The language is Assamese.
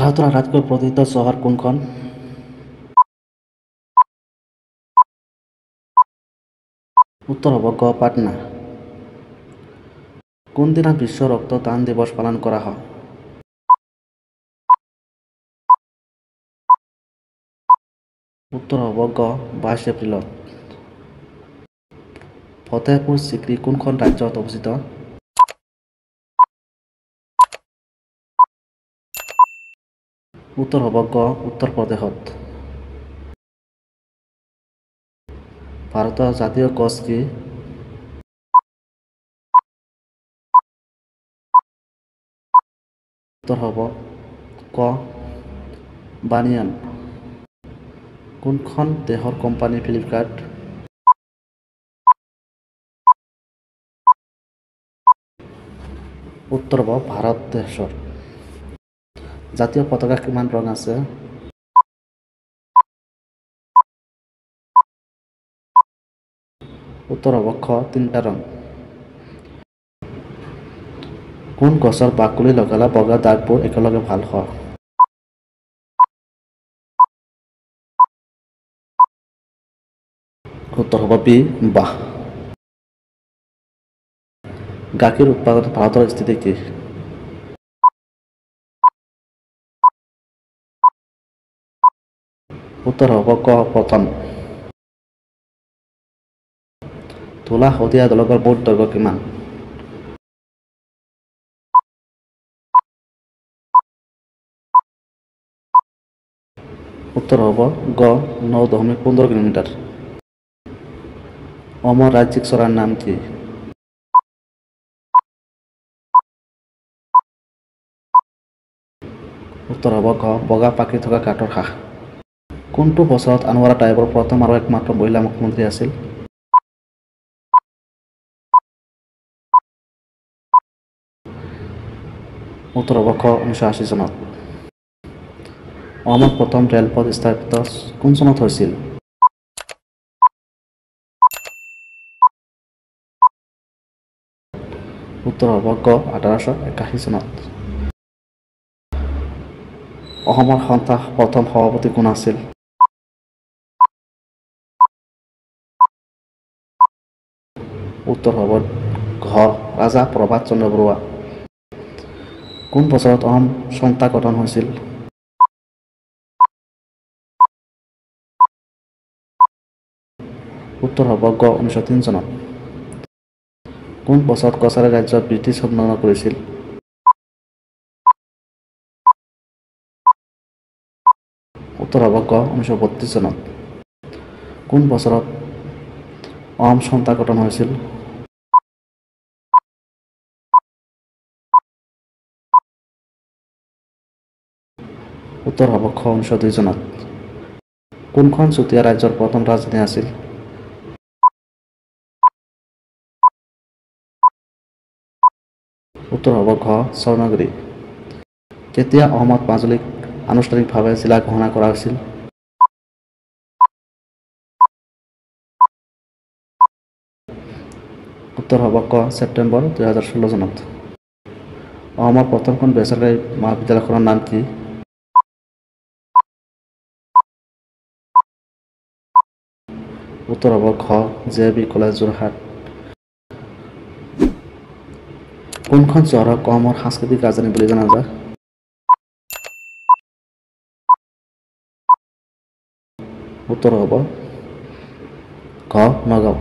ভাৰতৰ আটাইতকৈ প্ৰসিদ্ধ চহৰ কোনখন? উত্তৰ হ'ব গ পাটনা। কোনদিনা বিশ্ব ৰক্তদান দিৱস পালন কৰা হয়? উত্তৰ হ'ব গ 22 এপ্ৰিলত। ফতেহপুৰ চিক্ৰী কোনখন ৰাজ্যত অৱস্থিত? উত্তৰ হ'ব গ উত্তৰ প্ৰদেশত। ভাৰতৰ জাতীয় গছ কি? উত্তৰ হ'ব ক বানিয়ান। কোনখন দেশৰ কোম্পানী ফ্লিপকাৰ্ট? উত্তৰ হ'ব ভাৰত দেশৰ। জাতীয় পতাকা কিমান ৰং আছে? উত্তৰ হ'ব খ 3টা ৰং। কোন গছৰ বাকলি লগালে বগা দাগবোৰ একেলগে ভাল হয়? উত্তৰ হ'ব বি বাঁহ। গাখীৰ উৎপাদনত ভাৰতৰ স্থিতি কি? উত্তৰ হ'ব ক প্ৰথম। ধলা শদিয়া দলঙৰ মুঠ দৈৰ্ঘ্য কিমান? উত্তৰ হ'ব গ 9.15 কিলোমিটাৰ। অসমৰ ৰাজ্যিক চৰাইৰ নাম কি? উত্তৰ হ'ব গ বগা পাখি থকা কাঠৰ হাঁহ। কোনটো বছৰত আনোৱাৰা টাইপৰ প্ৰথম আৰু একমাত্ৰ মহিলা মুখ্যমন্ত্ৰী আছিল? উত্তৰ হ'ব খ 1980 চনত। অসমৰ প্ৰথম ৰেলপথ স্থাপিত কোন চনত হৈছিল? উত্তৰ হ'ব গ 1881 চনত। অসমৰ সন্থা প্ৰথম সভাপতি কোন আছিল? উত্তৰ হ'ব ঘ ৰাজা প্ৰভাত চন্দ্ৰ বৰুৱা। কোন বছৰত অসম সন্থা গঠন হৈছিল? উত্তৰ হ'ব গ 1903 চনত। কোন বছৰত কছাৰী ৰাজ্যত ব্ৰিটিছ উন্নয়ন কৰিছিল? উত্তৰ হ'ব গ 1932 চনত। কোন বছৰত অসম সন্থা গঠন হৈছিল? উত্তৰ হ'ব খ 1902 চনত। কোনখন চুতীয়া ৰাজ্যৰ প্ৰথম ৰাজধানী আছিল? উত্তৰ হ'ব ঘ স্বৰ্ণগিৰি। কেতিয়া অসমত মাজুলীক আনুষ্ঠানিকভাৱে জিলা ঘোষণা কৰা হৈছিল? উত্তৰ হ'ব ক ছেপ্টেম্বৰ 2016 চনত। অসমৰ প্ৰথমখন বেচৰকাৰী মহাবিদ্যালয়খনৰ নাম কি? উত্তৰ হ'ব ঘ JB কলেজ যোৰহাট। কোনখন চহৰক অসমৰ সাংস্কৃতিক ৰাজধানী বুলি জনা যায়? উত্তৰ হ'ব ঘ নগাঁও।